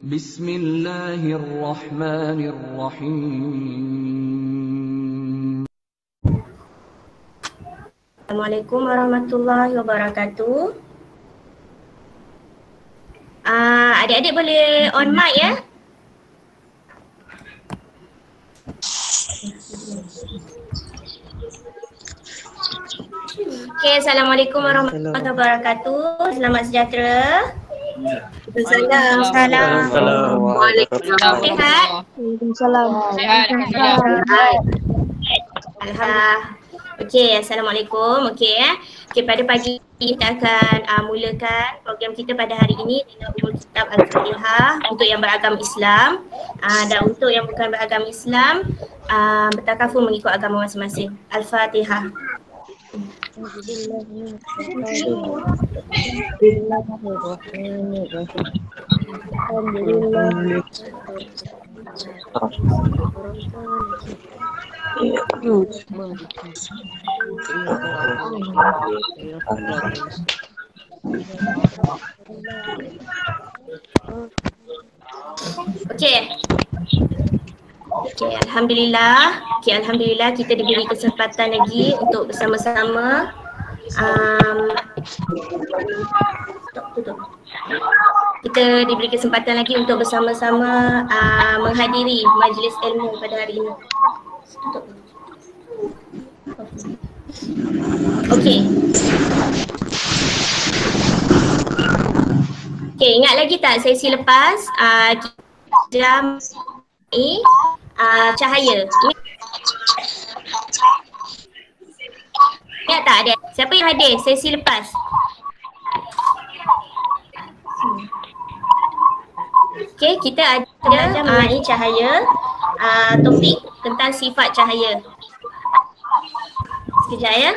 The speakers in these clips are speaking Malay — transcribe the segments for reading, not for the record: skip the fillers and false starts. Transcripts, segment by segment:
Bismillahirrahmanirrahim. Assalamualaikum warahmatullahi wabarakatuh. Adik-adik boleh on mic ya? Okay, Assalamualaikum warahmatullahi wabarakatuh. Selamat sejahtera. Assalamualaikum. Sihat? Waalaikumsalam. Alhamdulillah. Okey, Assalamualaikum. Okey pada pagi ini kita akan mulakan program kita pada hari ini dengan umul kitab Al-Fatihah untuk yang beragama Islam dan untuk yang bukan beragama Islam bertakaful mengikut agama masing-masing. Al-Fatihah. Okey, Alhamdulillah kita diberi kesempatan lagi untuk bersama-sama kita diberi kesempatan lagi untuk bersama-sama menghadiri majlis ilmu pada hari ini. Okey, ingat lagi tak sesi lepas jam ini cahaya. Ingat tak ada? Siapa yang hadir sesi lepas? Okey, kita ada ini cahaya, topik tentang sifat cahaya. Sekejap ya.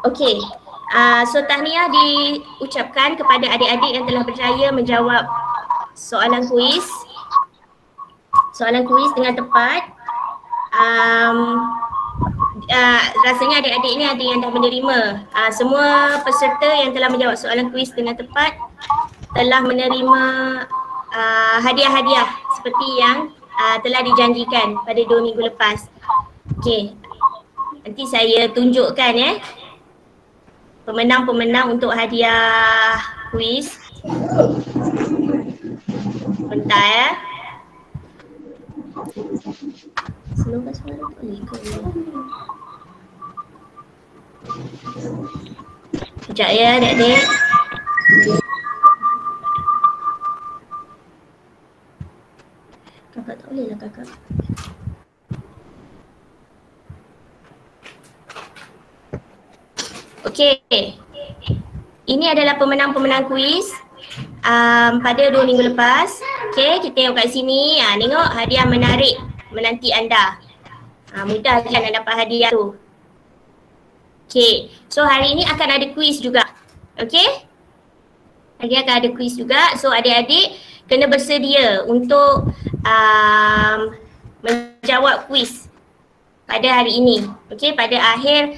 Okey, so tahniah diucapkan kepada adik-adik yang telah berjaya menjawab soalan kuis dengan tepat. Rasanya adik-adik ini ada yang dah menerima. Semua peserta yang telah menjawab soalan kuis dengan tepat telah menerima hadiah-hadiah seperti yang telah dijanjikan pada 2 minggu lepas. Okey, nanti saya tunjukkan pemenang-pemenang untuk hadiah kuis. Bentar ya. Slowkan suara boleh ke? Sekejap ya adik-adik. Kakak tak boleh lah kakak. Okey, ini adalah pemenang-pemenang kuis pada 2 minggu lepas. Okey, kita tengok kat sini. Tengok hadiah menarik menanti anda. Mudah je anda dapat hadiah tu. Okey, so hari ini akan ada kuis juga. Okey, hari akan ada kuis juga. So adik-adik kena bersedia untuk menjawab kuis pada hari ini. Okey, pada akhir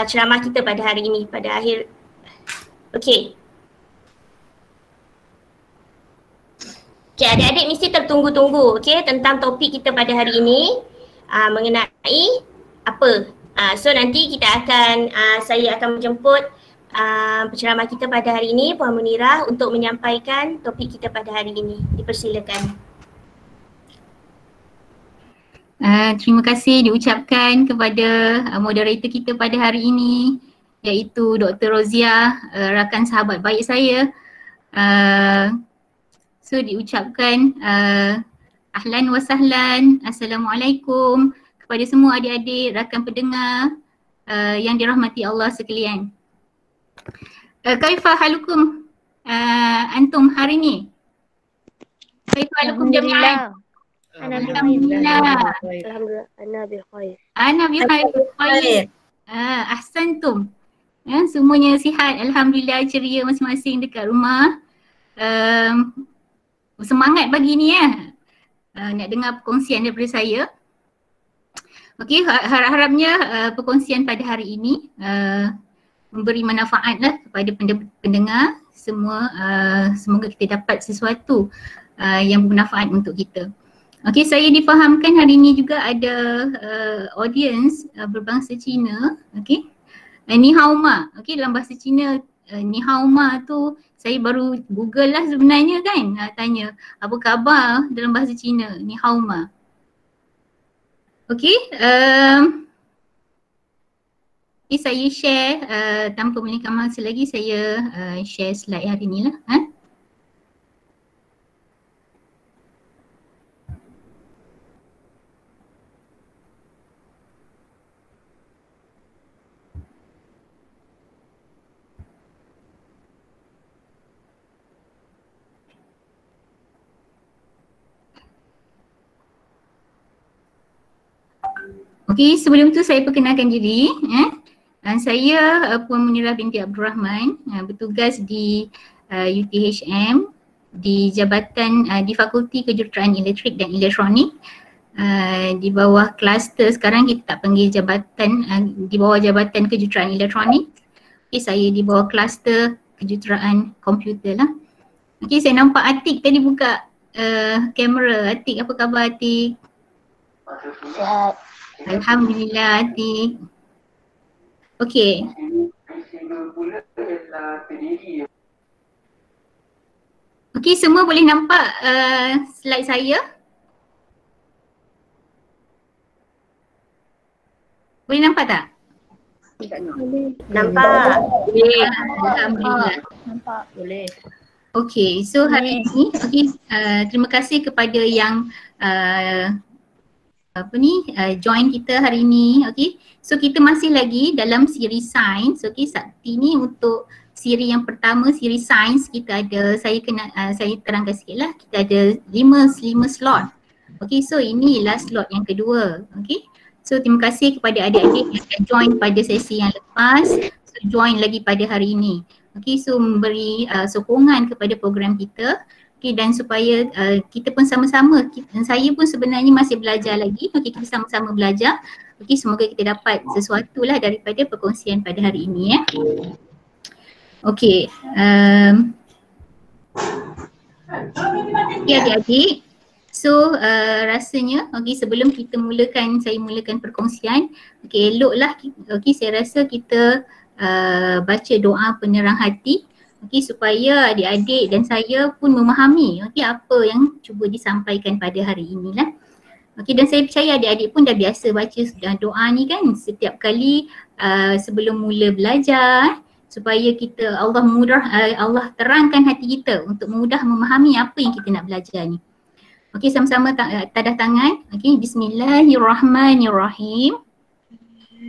ceramah kita pada hari ini, pada akhir. Okey, adik-adik mesti tertunggu-tunggu tentang topik kita pada hari ini mengenai apa. So nanti kita akan saya akan menjemput penceramah kita pada hari ini, Puan Munirah, untuk menyampaikan topik kita pada hari ini. Dipersilakan. Terima kasih diucapkan kepada moderator kita pada hari ini, iaitu Dr. Rozia, rakan sahabat baik saya. So diucapkan ahlan wa sahlan, assalamualaikum kepada semua adik-adik, rakan pendengar yang dirahmati Allah sekalian. Kaifa halukum antum hari ni? Kaifa halukum jami'an? Alhamdulillah. Ana bi khair. Ana bi khair. Ahsantum. Semuanya sihat, alhamdulillah, ceria masing-masing dekat rumah. Semangat pagi ni nak dengar perkongsian daripada saya. Okey, harap-harapnya perkongsian pada hari ini memberi manfaat lah kepada pendengar semua. Semoga kita dapat sesuatu yang bermanfaat untuk kita. Okey, saya difahamkan hari ini juga ada audience berbangsa Cina. Okey, Ni Hao Ma. Okey, dalam bahasa Cina Ni Hao Ma tu saya baru google lah sebenarnya kan, tanya apa khabar dalam bahasa Cina, Ni Hao Ma. Okey, saya share tanpa melengahkan masa lagi, saya share slide hari ni lah. Okey, sebelum tu saya perkenalkan diri. Saya Puan Munirah binti Abdul Rahman, bertugas di UTHM di Jabatan di Fakulti Kejuruteraan Elektrik dan Elektronik, di bawah kluster, sekarang kita tak panggil jabatan, di bawah Jabatan Kejuruteraan Elektronik. Okey, saya di bawah kluster Kejuruteraan Komputer lah. Okey, saya nampak Atik tadi buka kamera. Atik, apa khabar Atik? Sihat. Alhamdulillah Atik. Okey. Okey, semua boleh nampak slide saya? Boleh nampak tak? Nampak? Boleh. Alhamdulillah. Nampak. Boleh. Okey, so hari ini terima kasih kepada yang join kita hari ini. Okey, so kita masih lagi dalam siri sains. Okey, Sabti ni untuk siri yang pertama, siri sains kita ada, saya terangkan sikit lah, kita ada 5 slot. Okey, so inilah slot yang kedua. Okey, so terima kasih kepada adik-adik yang dah join pada sesi yang lepas, so join lagi pada hari ini. Okey, so memberi sokongan kepada program kita. Okay, dan supaya kita pun sama-sama, saya pun sebenarnya masih belajar lagi. Okay, kita sama-sama belajar. Okay, semoga kita dapat sesuatu lah daripada perkongsian pada hari ini ya. Okay, adik-adik. So rasanya sebelum kita mulakan, saya mulakan perkongsian. Okay, eloklah saya rasa kita baca doa penerang hati. Okey, supaya adik-adik dan saya pun memahami apa yang cuba disampaikan pada hari ini lah. Okey, dan saya percaya adik-adik pun dah biasa baca doa ni kan setiap kali sebelum mula belajar, supaya kita Allah terangkan hati kita untuk mudah memahami apa yang kita nak belajar ni. Okey, sama-sama tadah tangan. Okey, bismillahirrahmanirrahim.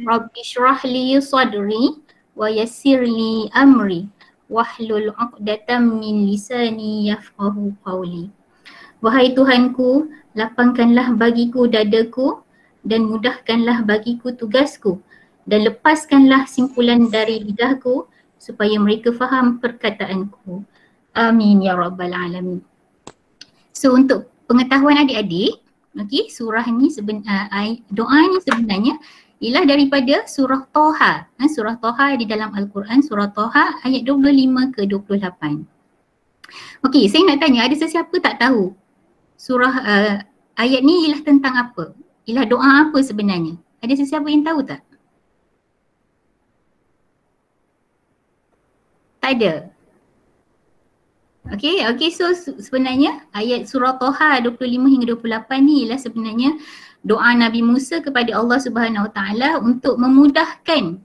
Rabbi shrah li sadri wa yassir li amri wahlul 'uqdatam min lisani yafqahu qawli. Wahai Tuhanku, lapangkanlah bagiku dadaku dan mudahkanlah bagiku tugasku dan lepaskanlah simpulan dari lidahku supaya mereka faham perkataanku. Amin ya rabbal alamin. So untuk pengetahuan adik-adik, surah ni doa ni sebenarnya ialah daripada surah Toha. Surah Toha di dalam Al-Quran, surah Toha ayat 25 ke 28. Okey, saya nak tanya, ada sesiapa tak tahu surah ayat ni ialah tentang apa? Ialah doa apa sebenarnya? Ada sesiapa yang tahu tak? Tak ada. Okey, so sebenarnya ayat surah Toha 25 hingga 28 ni ialah sebenarnya doa Nabi Musa kepada Allah Subhanahu Wa Taala untuk memudahkan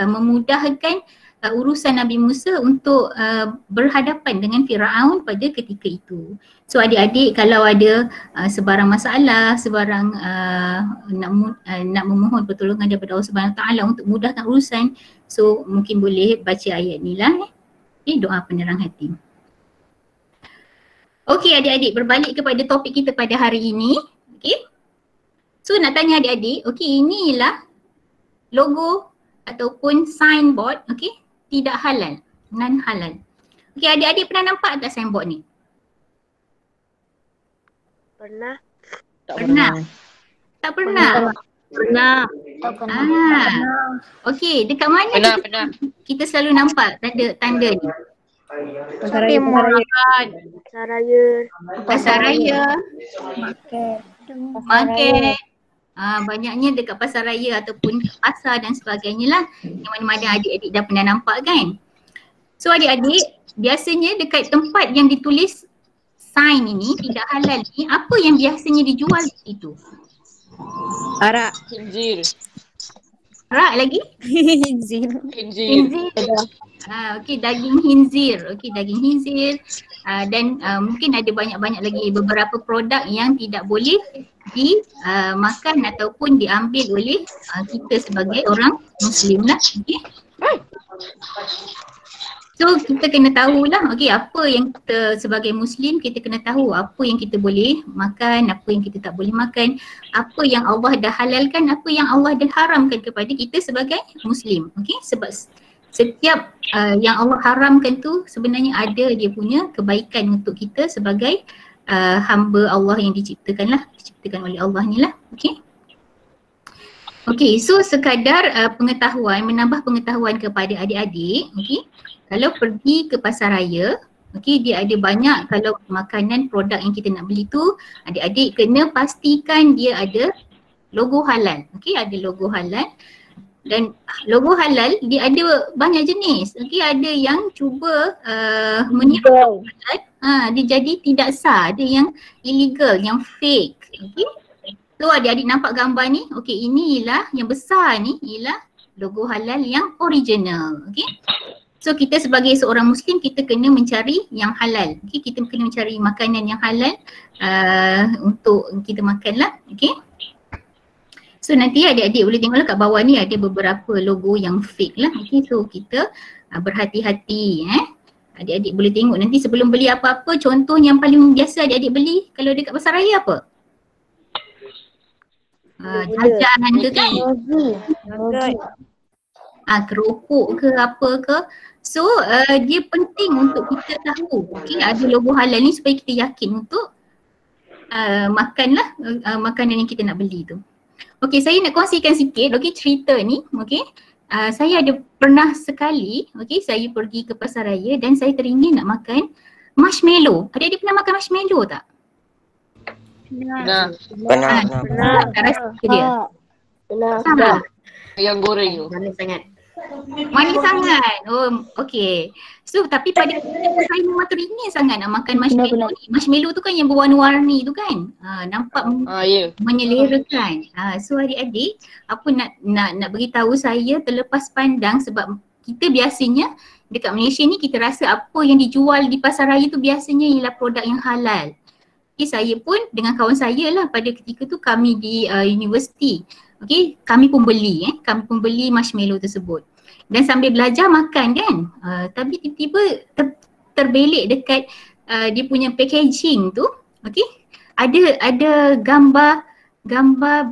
memudahkan urusan Nabi Musa untuk berhadapan dengan Firaun pada ketika itu. So adik-adik kalau ada sebarang masalah, sebarang nak memohon pertolongan daripada Allah Subhanahu Wa Taala untuk mudahkan urusan, so mungkin boleh baca ayat ni lah. Doa penerang hati. Okey adik-adik, berbalik kepada topik kita pada hari ini. Okey. So nak tanya adik-adik, inilah logo ataupun signboard, tidak halal, non halal. Adik-adik pernah nampak tak signboard ni? Pernah. Pernah? Tak pernah? Pernah. Okey, dekat mana Pernah. kita selalu nampak tanda ni? Pasaraya. Pasaraya, market. Market. Banyaknya dekat pasaraya ataupun pasar dan sebagainya lah, yang mana-mana adik-adik dah pernah nampak kan. So adik-adik, biasanya dekat tempat yang ditulis sign ini tidak halal ni, apa yang biasanya dijual di situ? Arak. Khinzir. Arak lagi? Khinzir. Khinzir. Okey, daging khinzir. Okey, daging khinzir. Dan mungkin ada banyak-banyak lagi beberapa produk yang tidak boleh dimakan ataupun diambil oleh kita sebagai orang Muslim lah. Okey. So kita kena tahulah, okey, apa yang kita sebagai Muslim kita kena tahu apa yang kita boleh makan, apa yang kita tak boleh makan, apa yang Allah dah halalkan, apa yang Allah dah haramkan kepada kita sebagai Muslim. Okey, sebab setiap yang Allah haramkan tu sebenarnya ada dia punya kebaikan untuk kita sebagai hamba Allah yang diciptakan oleh Allah ni lah. Okey. Okey, so sekadar pengetahuan, menambah pengetahuan kepada adik-adik, okey. Kalau pergi ke pasaraya, okey, dia ada banyak, kalau makanan produk yang kita nak beli tu, adik-adik kena pastikan dia ada logo halal. Okey, ada logo halal. Dan logo halal dia ada banyak jenis. Okey, ada yang cuba meniru logo halal, dia jadi tidak sah, ada yang illegal, yang fake. Okey. So adik-adik nampak gambar ni, okey, inilah yang besar ni ialah logo halal yang original. Okey. So kita sebagai seorang Muslim kita kena mencari yang halal. Okey, kita kena mencari makanan yang halal untuk kita makan lah. Okey. So nanti adik-adik boleh tengoklah kat bawah ni ada beberapa logo yang fake lah. Okey, so kita berhati-hati Adik-adik boleh tengok nanti sebelum beli apa-apa, contoh yang paling biasa adik-adik beli kalau dekat pasaraya apa? Jajan ke kan? Keropok ke apa ke. So dia penting untuk kita tahu, okey, ada logo halal ni supaya kita yakin untuk makanlah makanan yang kita nak beli tu. Okey, saya nak kongsikan sikit okey cerita ni, okey. Saya ada pernah sekali, okey, saya pergi ke pasaraya dan saya teringin nak makan marshmallow. Adik-adik pernah makan marshmallow tak? Pernah. Tak rasa dia? Pernah. Yang goreng tu. Manis sangat. Manis sangat. Oh, okey. So tapi pada saya memang teringin sangat nak makan marshmallow ni. Marshmallow tu kan yang berwarna-warni tu kan. Nampak Ya. menyelerakan. So adik-adik, apa nak beritahu saya terlepas pandang sebab kita biasanya dekat Malaysia ni kita rasa apa yang dijual di pasaraya tu biasanya ialah produk yang halal. Okay, saya pun dengan kawan saya lah pada ketika tu kami di universiti. Okay, kami pun beli marshmallow tersebut. Dan sambil belajar makan kan, tapi tiba-tiba terbelik dekat dia punya packaging tu, okay, ada gambar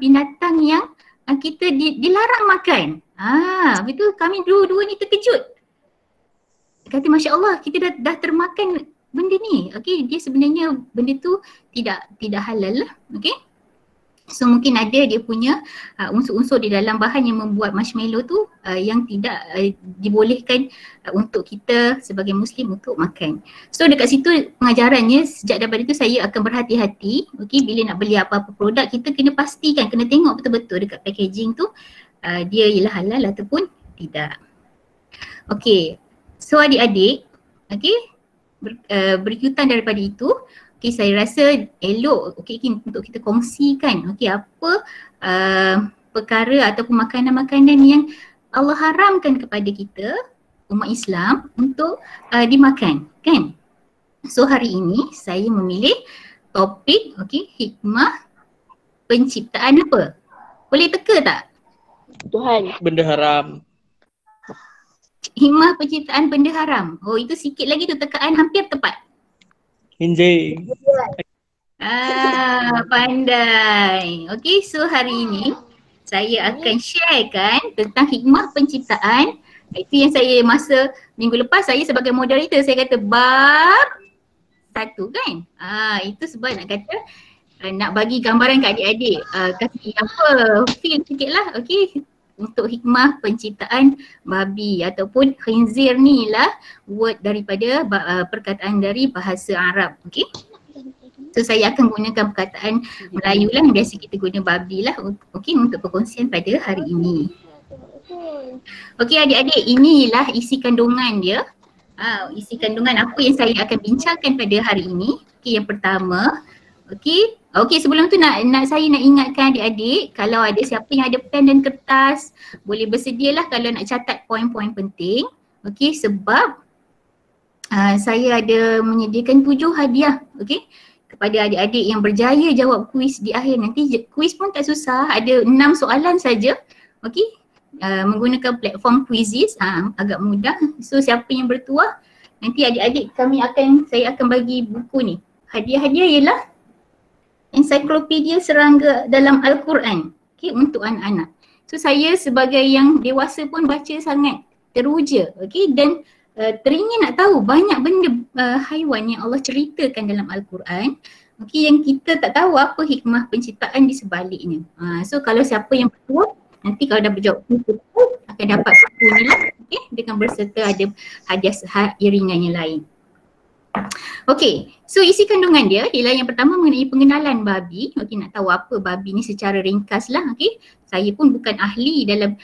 binatang yang kita dilarang makan. Betul, kami dua-dua ni terkejut. Kata Masya Allah, kita dah termakan benda ni. Okay, dia sebenarnya benda tu tidak halal lah. Okay. So mungkin ada dia punya unsur-unsur di dalam bahan yang membuat marshmallow tu yang tidak dibolehkan untuk kita sebagai Muslim untuk makan. So dekat situ pengajarannya sejak daripada itu saya akan berhati-hati. Okay, bila nak beli apa-apa produk kita kena pastikan, kena tengok betul-betul dekat packaging tu dia ialah halal ataupun tidak. Okay, so adik-adik, okay, berikutan daripada itu, okay, saya rasa elok untuk kita kongsikan apa perkara ataupun makanan-makanan yang Allah haramkan kepada kita umat Islam untuk dimakan, kan? So hari ini saya memilih topik hikmah penciptaan apa? Boleh teka tak? Tuhan. Benda haram. Hikmah penciptaan benda haram. Oh, itu sikit lagi tu tekaan hampir tepat. Khinzir. Pandai. Okay, so hari ini saya akan sharekan tentang hikmah penciptaan. Itu yang saya masa minggu lepas saya sebagai moderator saya kata bab 1 kan. Itu sebab nak kata nak bagi gambaran kat adik-adik, kasih apa, feel sikit lah, okey. Untuk hikmah penciptaan babi ataupun khinzir ni lah word daripada perkataan dari bahasa Arab, okey. So saya akan gunakan perkataan Melayu lah, biasa kita guna babi lah, okey, untuk perkongsian pada hari ini. Okey adik-adik, inilah isi kandungan dia. Isi kandungan apa yang saya akan bincangkan pada hari ini. Okey, yang pertama, okey, sebelum tu saya nak ingatkan adik-adik, kalau ada siapa yang ada pen dan kertas, boleh bersedialah kalau nak catat poin-poin penting. Okey, sebab saya ada menyediakan 7 hadiah, okey, kepada adik-adik yang berjaya jawab kuis di akhir nanti. Kuis pun tak susah, ada 6 soalan saja, okey. Menggunakan platform Quizizz, agak mudah. So siapa yang bertuah, nanti adik-adik saya akan bagi buku ni. Hadiah-hadiah ialah ensiklopedia serangga dalam Al-Quran, okey, untuk anak-anak. So saya sebagai yang dewasa pun baca sangat teruja, okey, dan teringin nak tahu banyak benda haiwan yang Allah ceritakan dalam Al-Quran, okey, yang kita tak tahu apa hikmah penciptaan di sebaliknya. So kalau siapa yang bertuah, nanti kalau dah berjawab akan dapat buku ni lah, okay, dengan berserta ada hadiah iringan yang lain. Okey, so isi kandungan dia ialah yang pertama mengenai pengenalan babi. Okey, nak tahu apa babi ni secara ringkas lah, okey. Saya pun bukan ahli dalam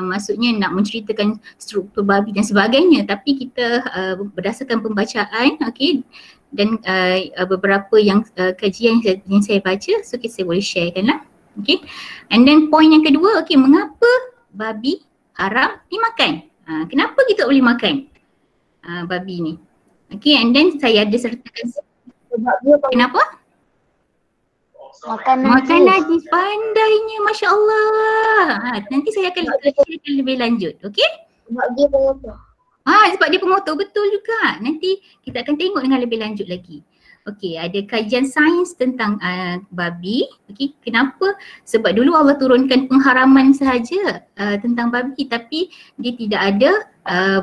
maksudnya nak menceritakan struktur babi dan sebagainya, tapi kita berdasarkan pembacaan, okey, dan beberapa yang kajian yang saya baca, so saya boleh sharekan lah. Okay, and then point yang kedua, okay, mengapa babi haram dimakan? Kenapa kita boleh makan babi ni? Okay, and then saya ada sertakan kenapa? Makan najis, pandainya, Masya Allah. Nanti saya akan ceritakan lebih lanjut, okay? Sebab dia pengotor. Sebab dia pengotor, betul juga. Nanti kita akan tengok dengan lebih lanjut lagi. Okey, ada kajian sains tentang babi. Okey, kenapa? Sebab dulu Allah turunkan pengharaman sahaja tentang babi, tapi dia tidak ada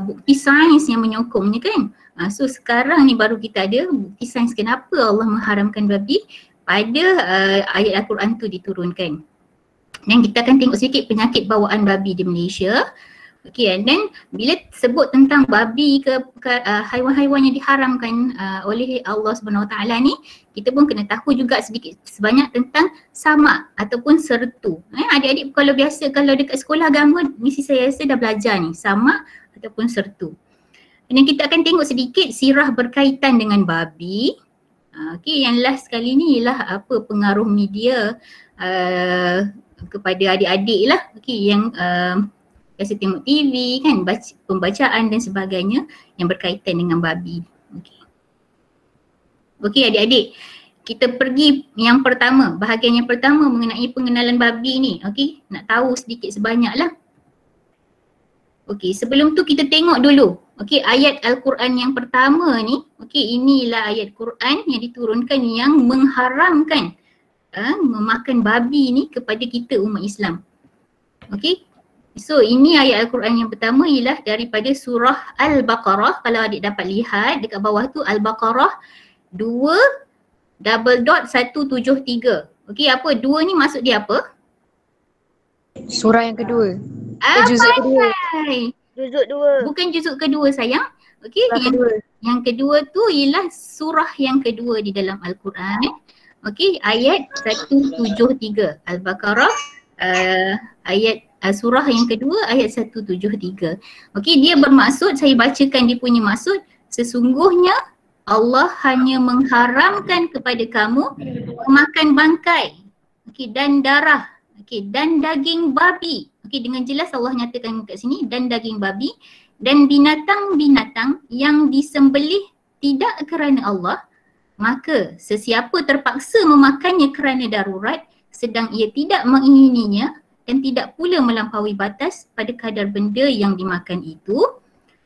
bukti sains yang menyokongnya kan. So sekarang ni baru kita ada bukti sains kenapa Allah mengharamkan babi pada ayat Al-Quran tu diturunkan. Dan kita akan tengok sedikit penyakit bawaan babi di Malaysia. Okay, and then bila sebut tentang babi ke haiwan-haiwan yang diharamkan oleh Allah SWT ni, kita pun kena tahu juga sedikit sebanyak tentang samak ataupun sertu. Adik-adik kalau biasa kalau dekat sekolah agama, mesti saya rasa dah belajar ni, samak ataupun sertu. Dan kita akan tengok sedikit sirah berkaitan dengan babi. Okay, yang last kali ni ialah apa pengaruh media kepada adik-adik lah, okay, yang biasa tengok TV kan, pembacaan dan sebagainya yang berkaitan dengan babi. Okey adik-adik, kita pergi yang pertama, bahagian yang pertama mengenai pengenalan babi ni. Okey, nak tahu sedikit sebanyak lah. Okey, sebelum tu kita tengok dulu, okey, ayat Al-Quran yang pertama ni. Okey, inilah ayat Quran yang diturunkan yang mengharamkan memakan babi ni kepada kita umat Islam. Okey, so ini ayat Al-Quran yang pertama ialah daripada surah Al-Baqarah. Kalau adik dapat lihat dekat bawah tu Al-Baqarah 2:173. Okey, apa 2 ni maksud dia apa? Surah yang kedua. Juzuk kedua. Juzuk 2. Bukan juzuk kedua sayang. Okey, yang kedua tu ialah surah yang kedua di dalam Al-Quran. Okey, ayat 173. Al-Baqarah ayat surah yang kedua ayat 173. Okey, dia bermaksud, saya bacakan dia punya maksud, sesungguhnya Allah hanya mengharamkan kepada kamu memakan bangkai, okey, dan darah, okey, dan daging babi. Okey, dengan jelas Allah nyatakan kat sini, dan daging babi dan binatang-binatang yang disembelih tidak kerana Allah, maka sesiapa terpaksa memakannya kerana darurat sedang ia tidak mengingininya dan tidak pula melampaui batas pada kadar benda yang dimakan itu,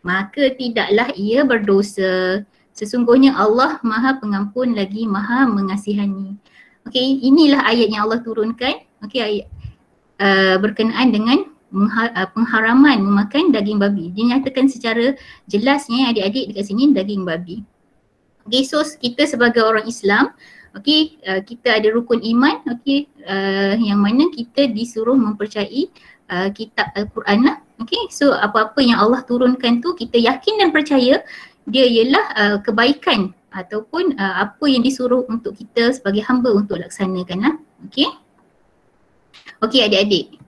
maka tidaklah ia berdosa. Sesungguhnya Allah Maha Pengampun lagi Maha Mengasihani. Okey, inilah ayat yang Allah turunkan. Okey, ayat berkenaan dengan pengharaman memakan daging babi. Dia nyatakan secara jelasnya adik-adik dekat sini daging babi. Okey, so kita sebagai orang Islam, Okey, kita ada rukun iman, okey, yang mana kita disuruh mempercayai kitab Al-Quran lah. Okey, so apa-apa yang Allah turunkan tu kita yakin dan percaya dia ialah kebaikan ataupun apa yang disuruh untuk kita sebagai hamba untuk laksanakan lah. Okey. Okey adik-adik.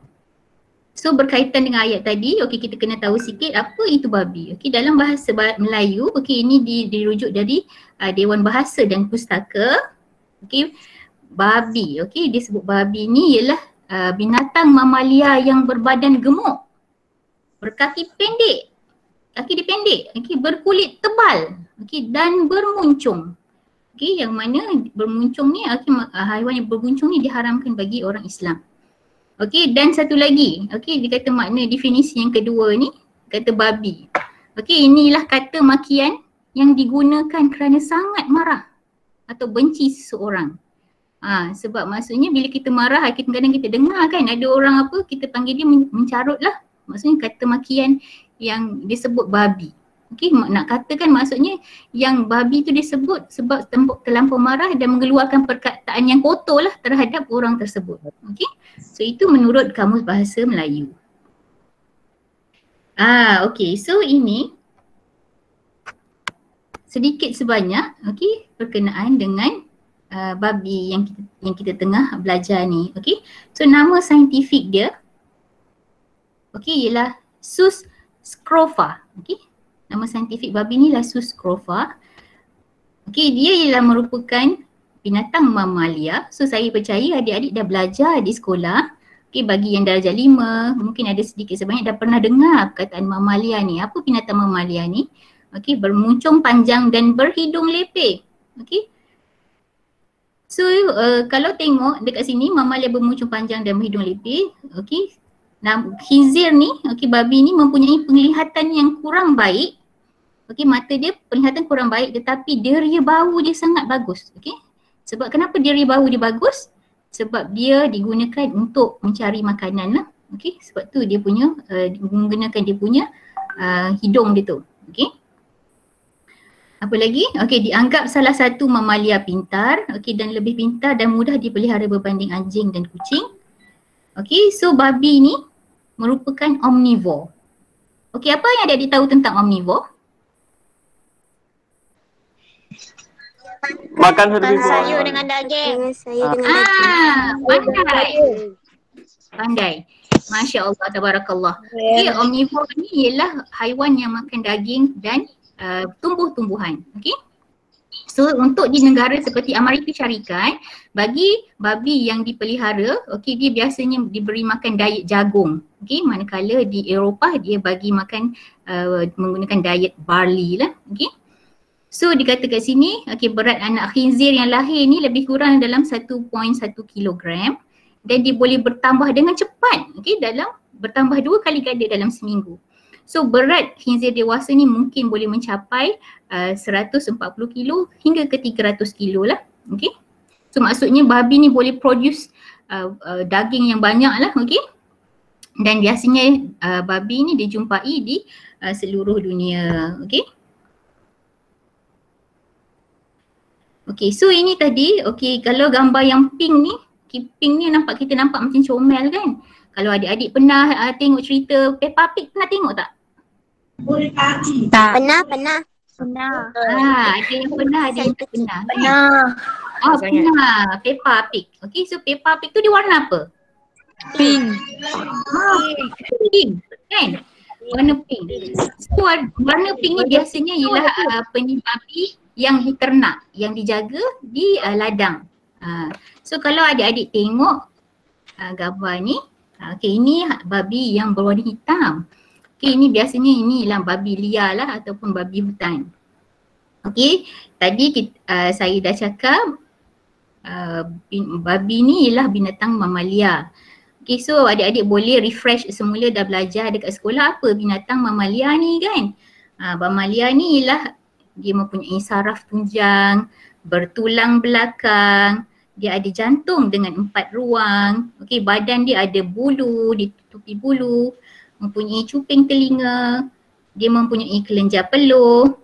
So berkaitan dengan ayat tadi, okey kita kena tahu sikit apa itu babi. Okey dalam bahasa Melayu, okey ini dirujuk dari Dewan Bahasa dan Pustaka. Okey babi, okey dia sebut babi ni ialah binatang mamalia yang berbadan gemuk, berkaki pendek, kaki dia pendek, okey berkulit tebal, okey dan bermuncung. Okey yang mana bermuncung ni, okey haiwan yang bermuncung ni diharamkan bagi orang Islam. Okey dan satu lagi, okey dia kata makna definisi yang kedua ni, kata babi. Okey inilah kata makian yang digunakan kerana sangat marah atau benci seseorang. Sebab maksudnya bila kita marah, kadang-kadang kita dengar kan ada orang apa, kita panggil dia mencarut lah. Maksudnya kata makian yang disebut babi. Okey nak katakan maksudnya yang babi tu disebut sebab terlampau marah dan mengeluarkan perkataan yang kotor lah terhadap orang tersebut. Okey. So itu menurut Kamus Bahasa Melayu. Okey, so ini sedikit sebanyak okey berkenaan dengan babi yang kita tengah belajar ni. Okey. So nama saintifik dia okey ialah Sus scrofa. Okey. Nama saintifik babi ni lah Sus scrofa. Okey, dia ialah merupakan binatang mamalia. So saya percaya adik-adik dah belajar di sekolah. Okey, bagi yang darjah 5, mungkin ada sedikit sebanyak dah pernah dengar perkataan mamalia ni. Apa binatang mamalia ni? Okey, bermuncung panjang dan berhidung lepeh. Okey. So kalau tengok dekat sini mamalia bermuncung panjang dan berhidung lepeh, okey. Khinzir ni, okey babi ni mempunyai penglihatan yang kurang baik. Okey mata dia penglihatan kurang baik tetapi deria bau dia sangat bagus. Okey. Sebab kenapa deria bau dia bagus? Sebab dia digunakan untuk mencari makanan lah. Okey, sebab tu dia punya menggunakan dia punya hidung dia tu. Okey. Apa lagi? Okey, dianggap salah satu mamalia pintar, okey dan lebih pintar dan mudah dipelihara berbanding anjing dan kucing. Okey, so babi ni merupakan omnivore. Okey, apa yang adik-adik tahu tentang omnivore? Makan herbivore. Sayur dengan daging. Sayur dengan Pandai. Pandai. Masya Allah, tabarakallah. Okey, omnivore ni ialah haiwan yang makan daging dan tumbuh-tumbuhan. Okey. So untuk di negara seperti Amerika Syarikat, bagi babi yang dipelihara, okey dia biasanya diberi makan diet jagung. Okey, manakala di Eropah dia bagi makan menggunakan diet barley lah. Okey. So dikata kat sini, okey berat anak khinzir yang lahir ni lebih kurang dalam 1.1 kilogram dan dia boleh bertambah dengan cepat. Okey, dalam bertambah 2 kali ganda dalam seminggu. So berat khinzir dewasa ni mungkin boleh mencapai 140 kilo hingga ke 300 kilo lah. Okay. So maksudnya babi ni boleh produce daging yang banyak lah. Okay. Dan biasanya babi ni dijumpai di seluruh dunia. Okay. Okay, so ini tadi, okay kalau gambar yang pink ni, pink ni kita nampak macam comel kan. Kalau adik-adik pernah tengok cerita Peppa Pig, pernah tengok tak? Pernah. Ada yang pernah, ada yang tak pernah. Pernah. Peppa Pig. Okay, so Peppa Pig tu dia warna apa? Pink. Pink, kan? Warna pink. So warna pink ni biasanya ialah penyu babi yang diternak, yang dijaga di ladang. So kalau adik-adik tengok gambar ni, okay, ini babi yang berwarna hitam. Okay, ini biasanya inilah babi liar lah ataupun babi hutan. Okay, tadi saya dah cakap babi ni ialah binatang mamalia. Okay, so adik-adik boleh refresh semula dah belajar dekat sekolah apa binatang mamalia ni kan. Mamalia ni ialah dia mempunyai saraf tunjang, bertulang belakang, dia ada jantung dengan 4 ruang, okey badan dia ada bulu, ditutupi bulu, mempunyai cuping telinga, dia mempunyai kelenjar peluh.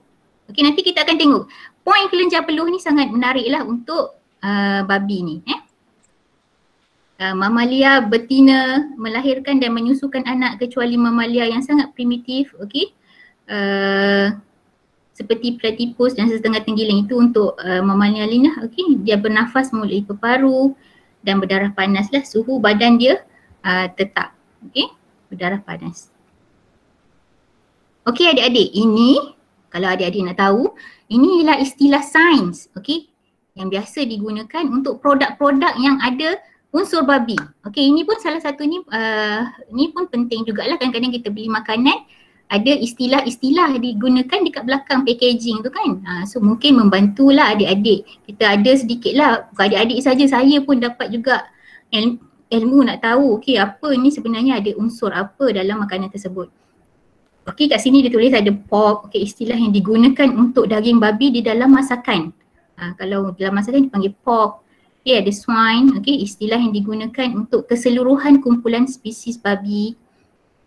Okey nanti kita akan tengok. Poin kelenjar peluh ni sangat menarik lah untuk babi ni. Mamalia betina melahirkan dan menyusukan anak kecuali mamalia yang sangat primitif, okey. Seperti platypus dan setengah tenggiling itu untuk mamalia lain lah, okey. Dia bernafas melalui peparu dan berdarah panas lah, suhu badan dia tetap, okey, berdarah panas. Okey adik-adik, ini kalau adik-adik nak tahu, ini ialah istilah sains, okey, yang biasa digunakan untuk produk-produk yang ada unsur babi. Okey, ini pun salah satu ni pun penting jugalah, kadang-kadang kita beli makanan ada istilah-istilah digunakan dekat belakang packaging tu kan. So mungkin membantulah adik-adik. Kita ada sedikit lah, bukan adik-adik saja, saya pun dapat juga ilmu nak tahu okey apa ni sebenarnya ada unsur apa dalam makanan tersebut. Okey, kat sini dia tulis ada pork, okey, istilah yang digunakan untuk daging babi di dalam masakan. Kalau dalam masakan dipanggil pork. Okey, ada swine, okey, istilah yang digunakan untuk keseluruhan kumpulan spesies babi.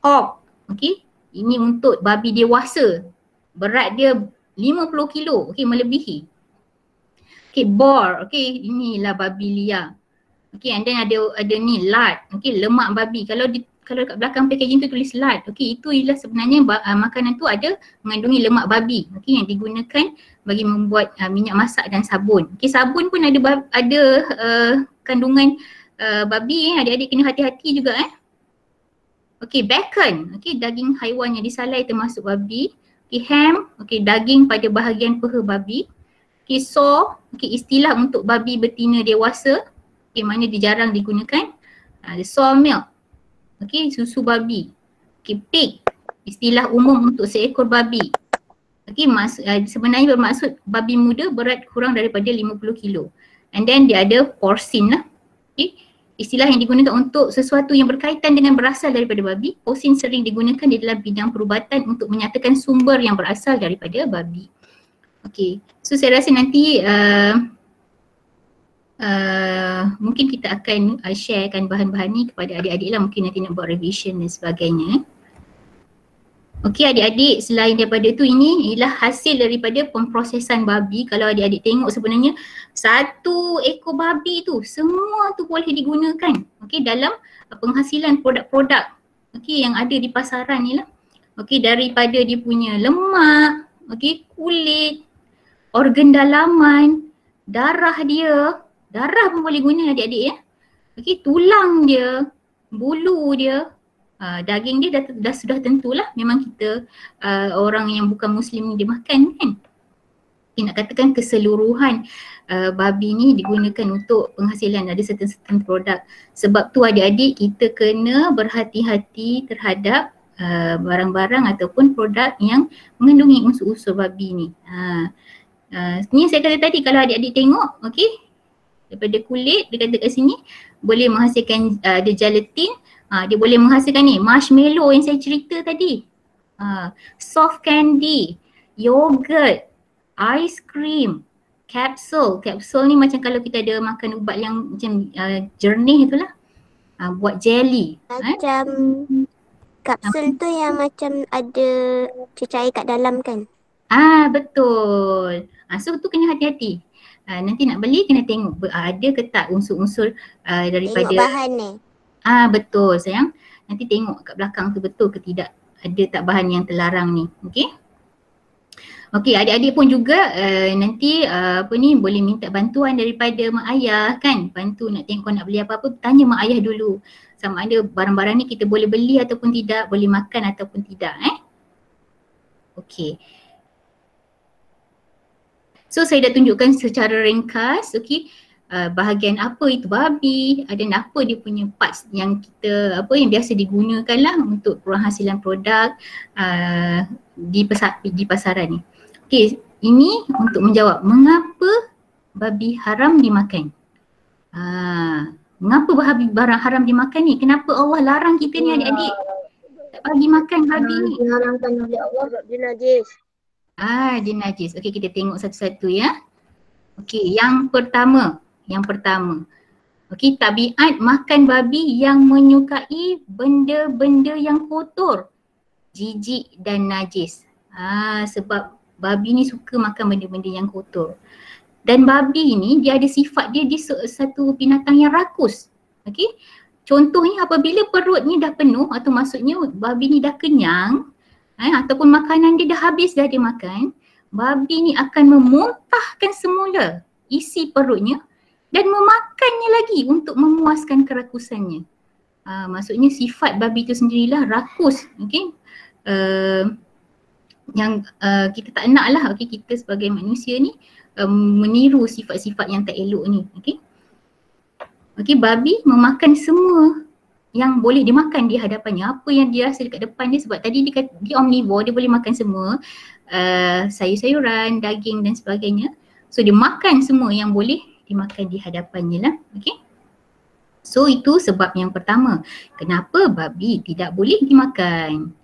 Hog, okey, ini untuk babi dewasa. Berat dia 50 kilo, okey, melebihi. Okey, boar, okey, inilah babi liar. Okey, and then ada ni lard, okey, lemak babi. Kalau kat belakang packaging tu tulis lard, okey, itu ialah sebenarnya makanan tu ada mengandungi lemak babi, okey, yang digunakan bagi membuat minyak masak dan sabun. Okey, sabun pun ada kandungan babi, adik-adik kena hati-hati juga Okey, bacon, okey, daging haiwan yang disalai termasuk babi. Okey, ham, okey, daging pada bahagian peha babi. Okey, saw, okey, istilah untuk babi betina dewasa, okey, mana dia jarang digunakan. Saw milk, okey, susu babi. Okey, pig, istilah umum untuk seekor babi. Okey, sebenarnya bermaksud babi muda berat kurang daripada 50 kilo. And then dia ada porcine lah. Okey, istilah yang digunakan untuk sesuatu yang berkaitan dengan berasal daripada babi. Porcine sering digunakan di dalam bidang perubatan untuk menyatakan sumber yang berasal daripada babi. Okey, so saya rasa nanti mungkin kita akan sharekan bahan-bahan ni kepada adik-adik lah, mungkin nanti nak buat revision dan sebagainya. Okey adik-adik, selain daripada tu ini ialah hasil daripada pemprosesan babi. Kalau adik-adik tengok sebenarnya satu ekor babi tu semua tu boleh digunakan okey dalam penghasilan produk-produk okey yang ada di pasaran ni lah. Okey, daripada dia punya lemak, okey, kulit, organ dalaman, darah dia. Darah pun boleh guna adik-adik ya. Okey, tulang dia, bulu dia, daging dia dah sudah tentulah memang kita orang yang bukan Muslim ni dia makan kan. Okay, nak katakan keseluruhan babi ni digunakan untuk penghasilan, ada certain produk. Sebab tu adik-adik kita kena berhati-hati terhadap barang-barang ataupun produk yang mengandungi unsur-unsur babi ni. Ni saya kata tadi, kalau adik-adik tengok okey, daripada kulit dia kata kat sini boleh menghasilkan ada gelatin. Dia boleh menghasilkan ni marshmallow yang saya cerita tadi, soft candy, yogurt, ice cream, capsule. Capsule ni macam kalau kita ada makan ubat yang macam jernih itulah, buat jelly. Macam kapsul tu yang macam ada cecair kat dalam kan? Betul. So tu kena hati-hati. Nanti nak beli kena tengok ada ke tak unsur-unsur daripada tengok bahan ni. Betul sayang. Nanti tengok kat belakang tu betul ke tidak, ada tak bahan yang terlarang ni. Okey. Okey, adik-adik pun juga nanti boleh minta bantuan daripada mak ayah kan. Bantu nak tengok nak beli apa-apa, tanya mak ayah dulu. Sama ada barang-barang ni kita boleh beli ataupun tidak, boleh makan ataupun tidak Okey. So saya dah tunjukkan secara ringkas okey, bahagian apa itu babi dan apa dia punya parts yang kita yang biasa digunakan lah untuk penghasilan produk di pasaran ni. Okey, ini untuk menjawab mengapa babi haram dimakan. Mengapa barang haram dimakan ni? Kenapa Allah larang kita ni adik-adik tak bagi makan babi ni? Diharamkan oleh Allah sebab dia najis. Dia najis. Okey, kita tengok satu-satu ya. Okey, yang pertama. Okey, tabiat makan babi yang menyukai benda-benda yang kotor, jijik dan najis. Sebab babi ni suka makan benda-benda yang kotor. Dan babi ni dia ada sifat dia satu binatang yang rakus. Okey. Contohnya apabila perut ni dah penuh atau maksudnya babi ni dah kenyang ataupun makanan dia dah habis dah dia makan, babi ni akan memuntahkan semula isi perutnya dan memakannya lagi untuk memuaskan kerakusannya. Maksudnya sifat babi itu sendirilah rakus. Okey. Yang kita tak nak lah, okay, kita sebagai manusia ni meniru sifat-sifat yang tak elok ni. Okay. Okay, babi memakan semua yang boleh dimakan di hadapannya. Apa yang dia rasa dekat depan dia, sebab tadi dia omnivore, dia boleh makan semua sayur-sayuran, daging dan sebagainya. So dia makan semua yang boleh dimakan di hadapannya lah. Okay. So itu sebab yang pertama, kenapa babi tidak boleh dimakan.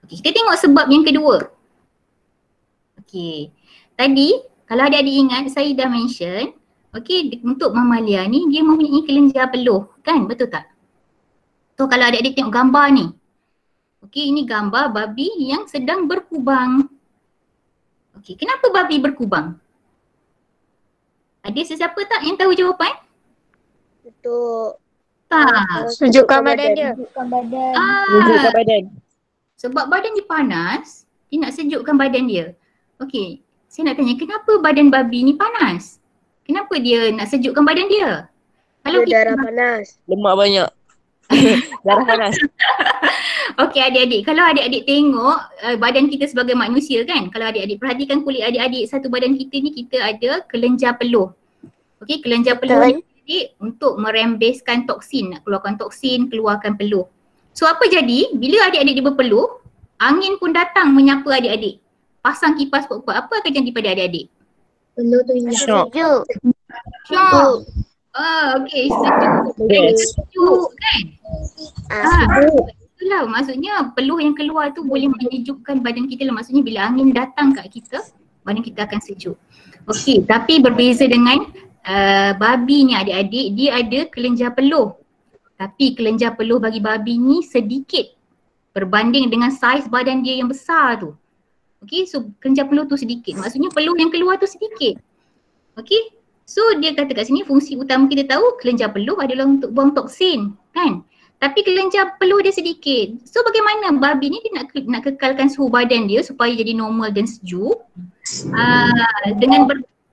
Okay, kita tengok sebab yang kedua. Okay, tadi kalau adik-adik ingat saya dah mention, okay, untuk mamalia ni dia mempunyai kelenjar peluh kan, betul tak? So kalau adik-adik tengok gambar ni, okay, ini gambar babi yang sedang berkubang. Okay, kenapa babi berkubang? Ada sesiapa tak yang tahu jawapan? Untuk Tak. sejukkan badan dia. Menunjukkan badan. Sebab badan dia panas, dia nak sejukkan badan dia. Okey, saya nak tanya, kenapa badan babi ni panas? Kenapa dia nak sejukkan badan dia? Kalau Dia darah panas. Lemak banyak. Darah panas. Okey adik-adik, kalau adik-adik tengok badan kita sebagai manusia kan, kalau adik-adik perhatikan kulit adik-adik, satu badan kita ni kita ada kelenjar peluh. Okey, kelenjar peluh ni adik untuk merembeskan toksin, nak keluarkan toksin, keluarkan peluh. So apa jadi, bila adik-adik dia berpeluh, angin pun datang menyapa adik-adik. Pasang kipas kuat-kuat, apa akan jadi pada adik-adik? Peluh tu Syok. sejuk. Syok. Okey, sejuk. Yes. Sejuk kan? Sejuk. Itulah maksudnya peluh yang keluar tu boleh menyejukkan badan kita lah. Maksudnya bila angin datang kat kita, badan kita akan sejuk. Okey, tapi berbeza dengan babi ni adik-adik, dia ada kelenjar peluh. Tapi kelenjar peluh bagi babi ni sedikit berbanding dengan saiz badan dia yang besar tu. Okey, so kelenjar peluh tu sedikit. Maksudnya peluh yang keluar tu sedikit. Okey, so dia kata kat sini fungsi utama kita tahu kelenjar peluh adalah untuk buang toksin kan. Tapi kelenjar peluh dia sedikit. So bagaimana babi ni dia nak kekalkan suhu badan dia supaya jadi normal dan sejuk.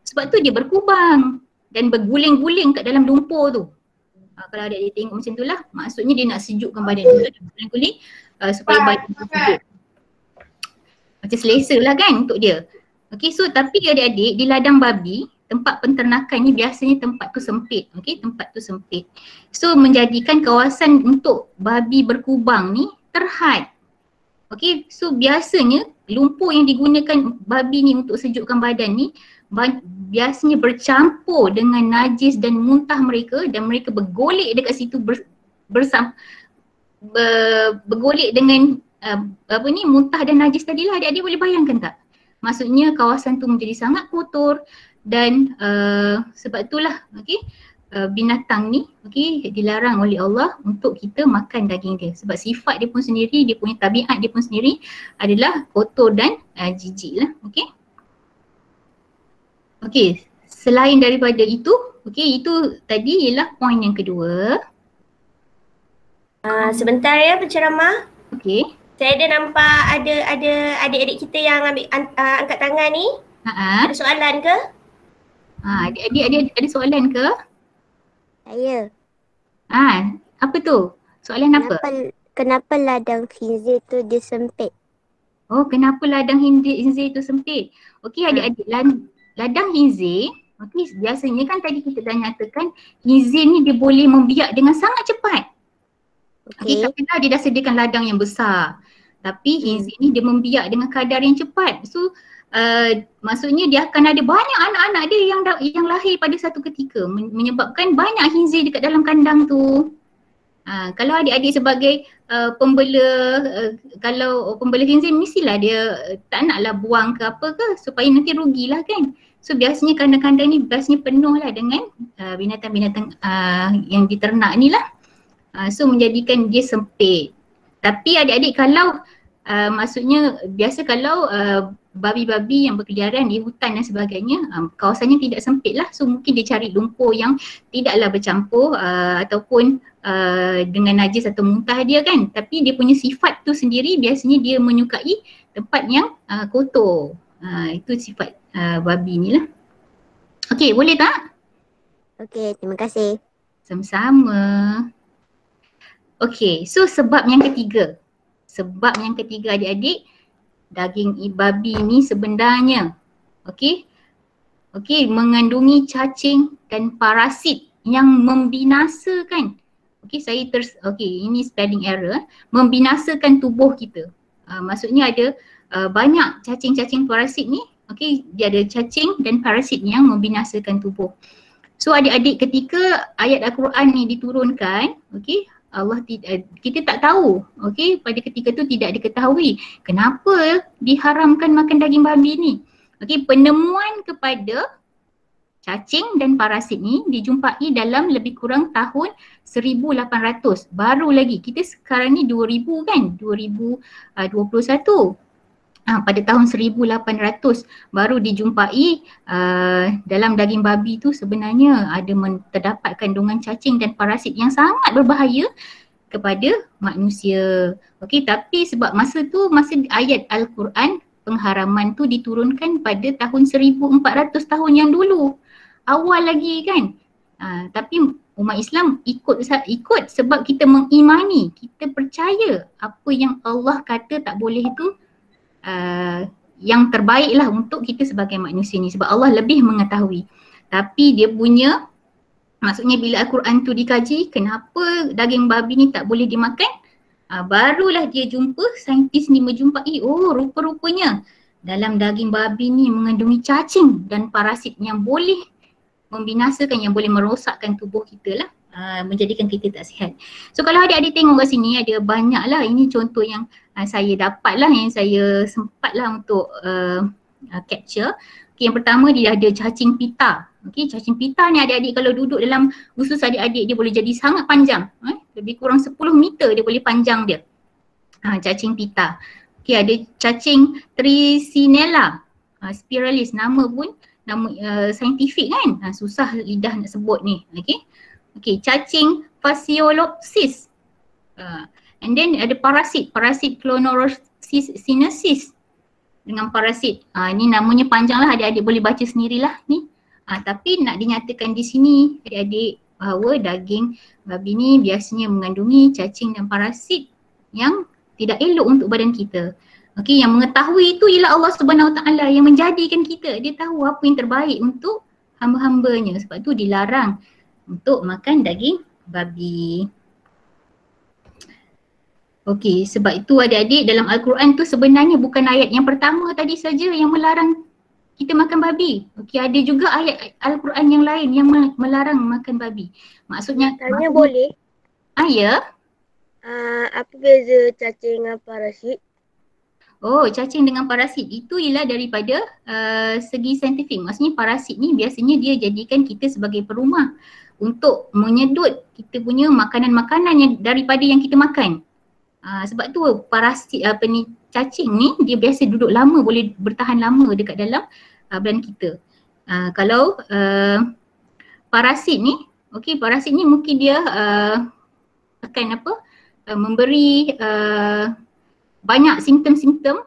Sebab tu dia berkubang dan berguling-guling kat dalam lumpur tu. Kalau adik-adik tengok macam tu lah, maksudnya dia nak sejukkan badan dia, berguling-guling supaya badan dia sejuk. Macam selesa lah kan untuk dia. Okay, so tapi adik-adik di ladang babi, tempat penternakan ni biasanya tempat tu sempit. Okay, tempat tu sempit. So menjadikan kawasan untuk babi berkubang ni terhad. Okay, so biasanya lumpur yang digunakan babi ni untuk sejukkan badan ni biasanya bercampur dengan najis dan muntah mereka dan mereka bergolek dekat situ bergolek dengan muntah dan najis tadilah. Adik-adik boleh bayangkan tak? Maksudnya kawasan tu menjadi sangat kotor dan sebab itulah binatang ni dilarang oleh Allah untuk kita makan daging dia. Sebab sifat dia pun sendiri, dia punya tabiat dia pun sendiri adalah kotor dan jijik lah. Okey, selain daripada itu, itu tadi ialah poin yang kedua. Sebentar ya penceramah. Okey. Saya ada nampak ada adik-adik kita yang ambil angkat tangan ni. Ada soalan ke? Adik-adik ada soalan ke? Saya. Apa tu? Soalan apa? Kenapa ladang khinzir tu dia sempit? Oh, kenapa ladang khinzir tu sempit? Okey adik-adik, ladang khinzir, biasanya kan tadi kita dah nyatakan khinzir ni dia boleh membiak dengan sangat cepat. Tapi dia dah sediakan ladang yang besar. Tapi khinzir ni dia membiak dengan kadar yang cepat. So maksudnya dia akan ada banyak anak-anak dia yang lahir pada satu ketika, menyebabkan banyak khinzir dekat dalam kandang tu. Kalau adik-adik sebagai kalau pembela khinzir mestilah dia tak naklah buang ke apa ke supaya nanti rugilah kan. So biasanya kandang-kandang ni biasanya penuh lah dengan binatang-binatang yang diternak ni lah. So menjadikan dia sempit. Tapi adik-adik kalau maksudnya biasa kalau babi-babi yang berkeliaran di hutan dan sebagainya, kawasannya tidak sempit lah, so mungkin dia cari lumpur yang tidaklah bercampur ataupun dengan najis atau muntah dia kan, tapi dia punya sifat tu sendiri biasanya dia menyukai tempat yang kotor. Itu sifat babi ni lah. Okey, boleh tak? Okey, terima kasih. Sama-sama. Okey, so sebab yang ketiga. Sebab yang ketiga adik-adik, daging babi ni sebenarnya mengandungi cacing dan parasit yang membinasakan. Ini spelling error. Membinasakan tubuh kita. Maksudnya ada banyak cacing-cacing parasit ni. Dia ada cacing dan parasit yang membinasakan tubuh. So adik-adik, ketika ayat Al-Quran ni diturunkan, kita tak tahu, pada ketika tu tidak diketahui kenapa diharamkan makan daging babi ni. Penemuan kepada cacing dan parasit ni dijumpai dalam lebih kurang tahun 1800. Baru lagi, kita sekarang ni 2000 kan, 2021. Pada tahun 1800 baru dijumpai dalam daging babi tu sebenarnya ada terdapat kandungan cacing dan parasit yang sangat berbahaya kepada manusia. Tapi sebab masa ayat Al-Quran pengharaman tu diturunkan pada tahun 1400 tahun yang dulu. Awal lagi kan. Tapi umat Islam ikut sebab kita mengimani, kita percaya apa yang Allah kata tak boleh itu yang terbaik lah untuk kita sebagai manusia ni, sebab Allah lebih mengetahui. Tapi dia punya, maksudnya bila Al-Quran tu dikaji, kenapa daging babi ni tak boleh dimakan, barulah dia jumpa, saintis ni menjumpai, rupa-rupanya dalam daging babi ni mengandungi cacing dan parasit yang boleh membinasakan, yang boleh merosakkan tubuh kita lah, menjadikan kita tak sihat. So kalau adik-adik tengok kat sini ada banyak lah, ini contoh yang saya dapat lah, yang saya sempat lah untuk capture. Yang pertama dia ada cacing pita. Cacing pita ni adik-adik kalau duduk dalam usus adik-adik dia boleh jadi sangat panjang. Lebih kurang 10 meter dia boleh panjang dia. Cacing pita. Ada cacing Trisinella spiralis, nama saintifik kan. Susah lidah nak sebut ni. Cacing Phaseolopsis. And then ada parasit Clonorhynchus dengan parasit. Ni namanya panjang lah, adik-adik boleh baca sendirilah ni. Tapi nak dinyatakan di sini adik-adik bahawa daging babi ni biasanya mengandungi cacing dan parasit yang tidak elok untuk badan kita. Yang mengetahui itu ialah Allah Subhanahu Wa Taala yang menjadikan kita. Dia tahu apa yang terbaik untuk hamba-hambanya. Sebab tu dilarang untuk makan daging babi. Sebab itu adik-adik dalam Al-Quran tu sebenarnya bukan ayat yang pertama tadi saja yang melarang kita makan babi. Ada juga ayat Al-Quran yang lain yang melarang makan babi. Maksudnya Tanya boleh? Ya. Apa beza cacing dengan parasit? Cacing dengan parasit itu ialah daripada segi saintifik. Maksudnya parasit ni biasanya dia jadikan kita sebagai perumah untuk menyedut kita punya makanan-makanan yang daripada yang kita makan. Sebab tu parasit cacing ni dia biasa duduk lama, boleh bertahan lama dekat dalam badan kita. Kalau parasit ni, parasit ni mungkin dia akan memberi banyak simptom-simptom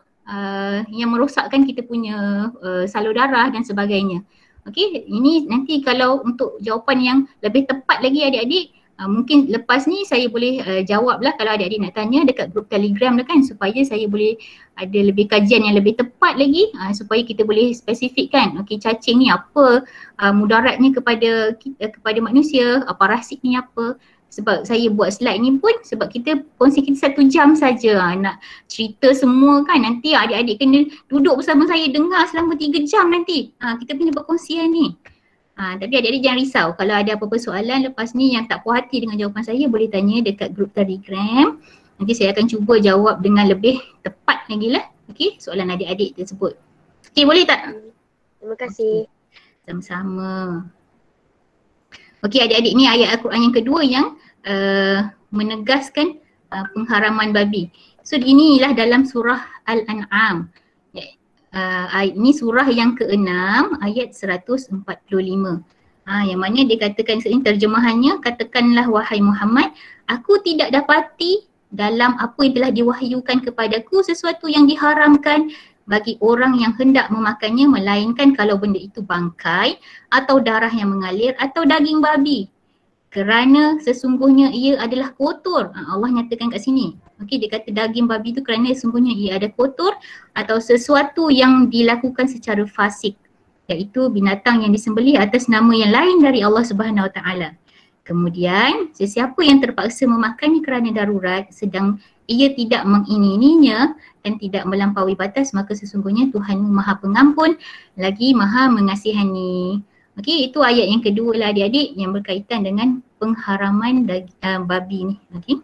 yang merosakkan kita punya salur darah dan sebagainya. Ini nanti kalau untuk jawapan yang lebih tepat lagi adik-adik, mungkin lepas ni saya boleh jawab lah kalau adik-adik nak tanya dekat grup Telegram lah kan, supaya saya boleh ada lebih kajian yang lebih tepat lagi supaya kita boleh spesifikkan cacing ni apa mudaratnya kepada manusia, parasit ni apa. Sebab saya buat slide ni pun sebab kita kongsi kita 1 jam saja nak cerita semua kan, nanti adik-adik kena duduk bersama saya dengar selama 3 jam nanti kita punya perkongsian ni. Tapi adik-adik jangan risau, kalau ada apa-apa soalan lepas ni yang tak puas hati dengan jawapan saya boleh tanya dekat grup Telegram. Nanti saya akan cuba jawab dengan lebih tepat lagi lah soalan adik-adik tersebut. Boleh tak? Terima kasih. Sama-sama. Adik-adik, ni ayat Al-Quran yang kedua yang menegaskan pengharaman babi. So inilah dalam surah Al-An'am. Ini surah yang ke-6 ayat 145. Yang mana dia katakan ini terjemahannya, katakanlah wahai Muhammad, aku tidak dapati dalam apa yang telah diwahyukan kepadaku sesuatu yang diharamkan bagi orang yang hendak memakannya melainkan kalau benda itu bangkai atau darah yang mengalir atau daging babi. Kerana sesungguhnya ia adalah kotor. Allah nyatakan kat sini. Okey, dia kata daging babi itu kerana sesungguhnya ia ada kotor atau sesuatu yang dilakukan secara fasik, iaitu binatang yang disembelih atas nama yang lain dari Allah Subhanahu Wa Taala. Kemudian sesiapa yang terpaksa memakannya kerana darurat sedang ia tidak mengingininya dan tidak melampaui batas, maka sesungguhnya Tuhanmu Maha Pengampun lagi Maha Mengasihani. Okey, itu ayat yang kedua lah adik-adik yang berkaitan dengan pengharaman babi ni. Okey.